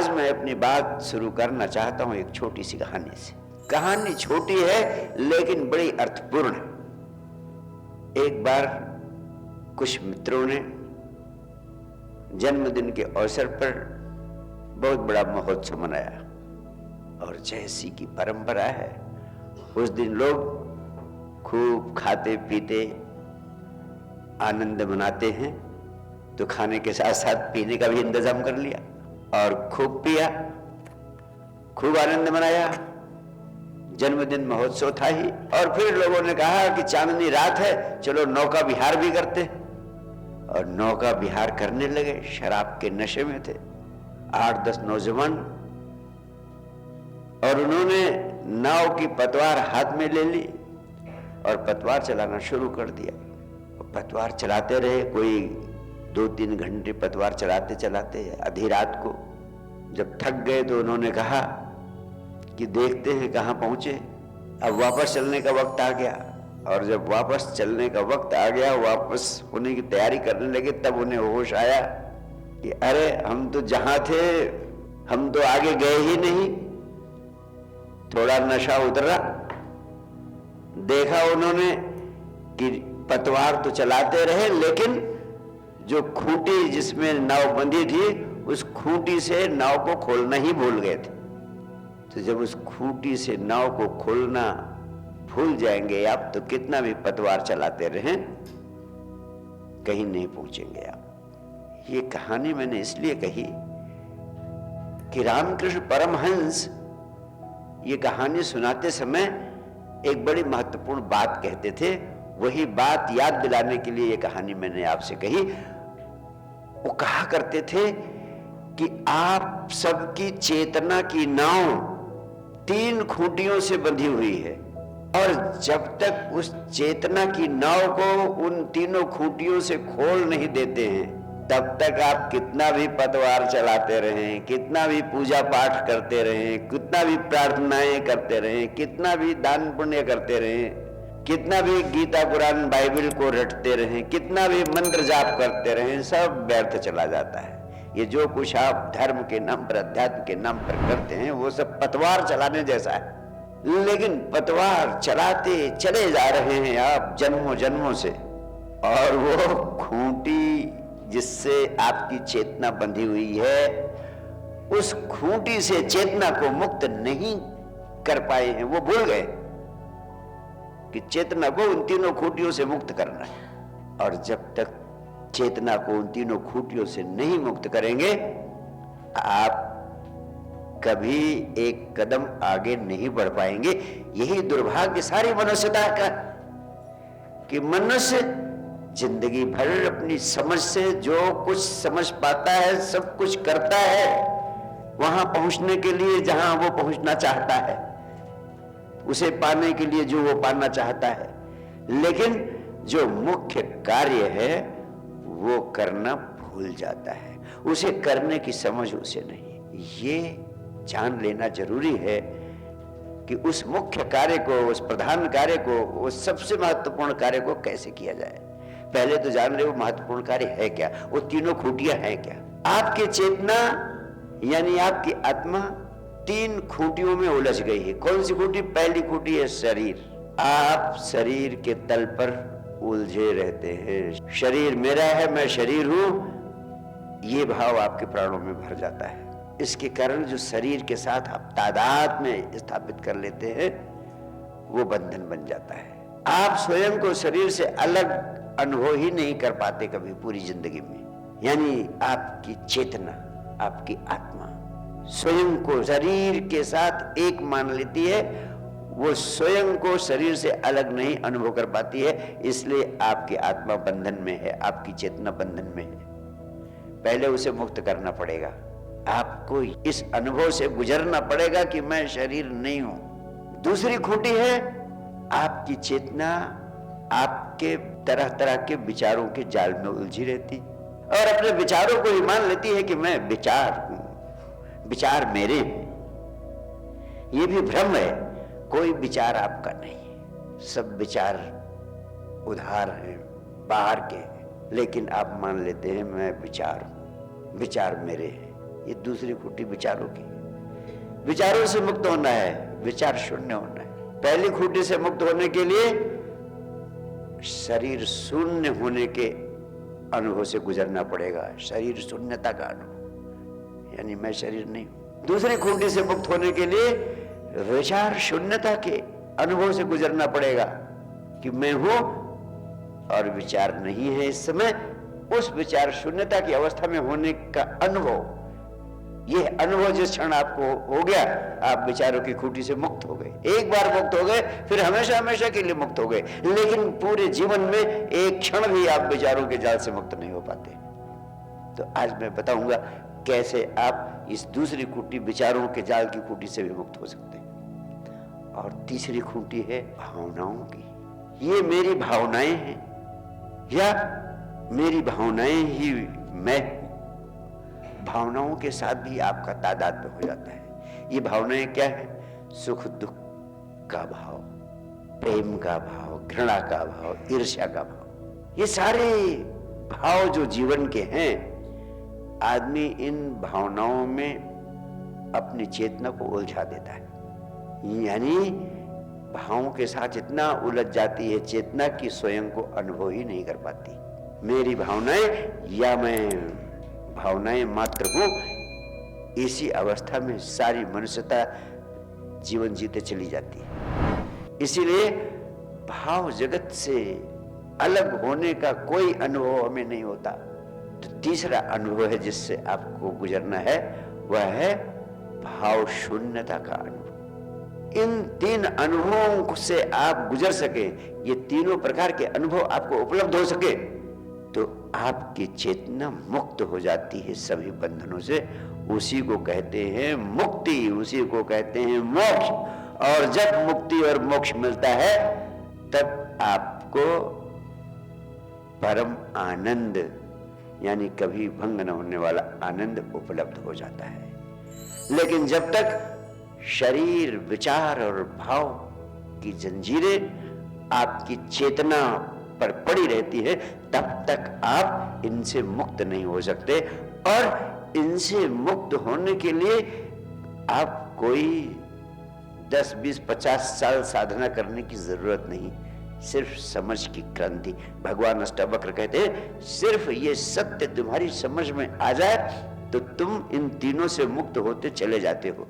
आज मैं अपनी बात शुरू करना चाहता हूं एक छोटी सी कहानी से। कहानी छोटी है लेकिन बड़ी अर्थपूर्ण है। एक बार कुछ मित्रों ने जन्मदिन के अवसर पर बहुत बड़ा महोत्सव मनाया और जैसी की परंपरा है उस दिन लोग खूब खाते पीते आनंद मनाते हैं, तो खाने के साथ साथ पीने का भी इंतजाम कर लिया और खूब पिया, खूब आनंद मनाया। जन्मदिन महोत्सव था ही। और फिर लोगों ने कहा कि चांदनी रात है, चलो नौका विहार भी करते। और नौका विहार करने लगे। शराब के नशे में थे 8-10 नौजवान, और उन्होंने नाव की पतवार हाथ में ले ली और पतवार चलाना शुरू कर दिया। पतवार चलाते रहे, कोई 2-3 घंटे पतवार चलाते चलाते आधी रात को जब थक गए तो उन्होंने कहा कि देखते हैं कहां पहुंचे, अब वापस चलने का वक्त आ गया। और जब वापस चलने का वक्त आ गया, वापस होने की तैयारी करने लगे, तब उन्हें होश आया कि अरे हम तो जहां थे हम तो आगे गए ही नहीं। थोड़ा नशा उतरा, देखा उन्होंने कि पतवार तो चलाते रहे लेकिन जो खूंटी जिसमें नाव बंधी थी उस खूंटी से नाव को खोलना ही भूल गए थे। तो जब उस खूंटी से नाव को खोलना भूल जाएंगे आप, तो कितना भी पतवार चलाते रहें कहीं नहीं पहुंचेंगे आप। ये कहानी मैंने इसलिए कही कि रामकृष्ण परमहंस ये कहानी सुनाते समय एक बड़ी महत्वपूर्ण बात कहते थे। वही बात याद दिलाने के लिए ये कहानी मैंने आपसे कही। वो कहा करते थे कि आप सबकी चेतना की नाव 3 खूंटियों से बंधी हुई है, और जब तक उस चेतना की नाव को उन तीनों खूंटियों से खोल नहीं देते हैं, तब तक आप कितना भी पतवार चलाते रहें, कितना भी पूजा पाठ करते रहें, कितना भी प्रार्थनाएं करते रहें, कितना भी दान पुण्य करते रहें, कितना भी गीता कुरान बाइबल को रटते रहें, कितना भी मंत्र जाप करते रहें, सब व्यर्थ चला जाता है। ये जो कुछ आप धर्म के नाम पर, अध्यात्म के नाम पर करते हैं, वो सब पतवार चलाने जैसा है। लेकिन पतवार चलाते चले जा रहे हैं आप जन्मों जन्मों से, और वो खूंटी जिससे आपकी चेतना बंधी हुई है, उस खूंटी से चेतना को मुक्त नहीं कर पाए हैं। वो भूल गए कि चेतना को उन तीनों खूंटियों से मुक्त करना है। और जब तक चेतना को उन तीनों खूंटियों से नहीं मुक्त करेंगे, आप कभी एक कदम आगे नहीं बढ़ पाएंगे। यही दुर्भाग्य सारी मनुष्यता का, कि मनुष्य जिंदगी भर अपनी समझ से जो कुछ समझ पाता है, सब कुछ करता है वहां पहुंचने के लिए जहां वो पहुंचना चाहता है, उसे पाने के लिए जो वो पाना चाहता है, लेकिन जो मुख्य कार्य है वो करना भूल जाता है। उसे करने की समझ उसे नहीं। ये जान लेना जरूरी है कि उस मुख्य कार्य को, उस प्रधान कार्य को, उस सबसे महत्वपूर्ण कार्य को कैसे किया जाए। पहले तो जान ले वो महत्वपूर्ण कार्य है क्या, वो तीनों खूंटियां हैं क्या। आपकी चेतना यानी आपकी आत्मा 3 खूंटियों में उलझ गई है। कौन सी खूंटी? पहली खूंटी है शरीर। आप शरीर के तल पर उलझे रहते हैं। शरीर मेरा है, मैं शरीर हूं, ये भाव आपके प्राणों में भर जाता है। इसके कारण जो शरीर के साथ आप तादाद में स्थापित कर लेते हैं, वो बंधन बन जाता है। आप स्वयं को शरीर से अलग अनुभव ही नहीं कर पाते कभी पूरी जिंदगी में। यानी आपकी चेतना, आपकी आत्मा स्वयं को शरीर के साथ एक मान लेती है, वो स्वयं को शरीर से अलग नहीं अनुभव कर पाती है। इसलिए आपकी आत्मा बंधन में है, आपकी चेतना बंधन में है। पहले उसे मुक्त करना पड़ेगा। आपको इस अनुभव से गुजरना पड़ेगा कि मैं शरीर नहीं हूं। दूसरी खूंटी है आपकी चेतना आपके तरह तरह के विचारों के जाल में उलझी रहती और अपने विचारों को ही मान लेती है कि मैं विचार हूं, विचार मेरे हैं। ये भी भ्रम है, कोई विचार आपका नहीं है, सब विचार उधार हैं, बाहर के हैं। लेकिन आप मान लेते हैं मैं विचार हूं, विचार मेरे हैं। ये दूसरी खूंटी विचारों की। विचारों से मुक्त होना है, विचार शून्य होना है। पहली खूंटी से मुक्त होने के लिए शरीर शून्य होने के अनुभव से गुजरना पड़ेगा। शरीर शून्यता का अनुभव, यानी मैं शरीर नहीं हूं। दूसरी खूंटी से मुक्त होने के लिए विचार शून्यता के अनुभव से गुजरना पड़ेगा कि मैं हूं और विचार नहीं है इस समय। उस विचार शून्यता की अवस्था में होने का अनुभव, यह अनुभव जिस क्षण आपको हो गया, आप विचारों की खूंटी से मुक्त हो गए। एक बार मुक्त हो गए फिर हमेशा हमेशा के लिए मुक्त हो गए, लेकिन पूरे जीवन में एक क्षण भी आप विचारों के जाल से मुक्त नहीं हो पाते। तो आज मैं बताऊंगा कैसे आप इस दूसरी खूंटी, विचारों के जाल की खूंटी से भी मुक्त हो सकते हैं। और तीसरी खूंटी है भावनाओं की। ये मेरी भावनाएं हैं या मेरी भावनाएं ही मैं हूं। भावनाओं के साथ भी आपका तादाद में हो जाता है। ये भावनाएं क्या है? सुख दुख का भाव, प्रेम का भाव, घृणा का भाव, ईर्ष्या का भाव, ये सारे भाव जो जीवन के हैं, आदमी इन भावनाओं में अपनी चेतना को उलझा देता है। यानी भावों के साथ इतना उलझ जाती है चेतना की स्वयं को अनुभव ही नहीं कर पाती। मेरी भावनाएं या मैं भावनाएं मात्र हूं, इसी अवस्था में सारी मनुष्यता जीवन जीते चली जाती है। इसीलिए भाव जगत से अलग होने का कोई अनुभव हमें नहीं होता। तो तीसरा अनुभव है जिससे आपको गुजरना है, वह है भाव शून्यता का अनुभव। इन तीन अनुभवों से आप गुजर सके, ये तीनों प्रकार के अनुभव आपको उपलब्ध हो सके, तो आपकी चेतना मुक्त हो जाती है सभी बंधनों से। उसी को कहते हैं मुक्ति, उसी को कहते हैं मोक्ष। और जब मुक्ति और मोक्ष मिलता है तब आपको परम आनंद, यानी कभी भंग न होने वाला आनंद उपलब्ध हो जाता है। लेकिन जब तक शरीर, विचार और भाव की जंजीरें आपकी चेतना पर पड़ी रहती है, तब तक आप इनसे मुक्त नहीं हो सकते। और इनसे मुक्त होने के लिए आप कोई 10, 20, 50 साल साधना करने की जरूरत नहीं, सिर्फ समझ की क्रांति। भगवान अष्टावक्र कहते हैं, सिर्फ ये सत्य तुम्हारी समझ में आ जाए तो तुम इन तीनों से मुक्त होते चले जाते हो।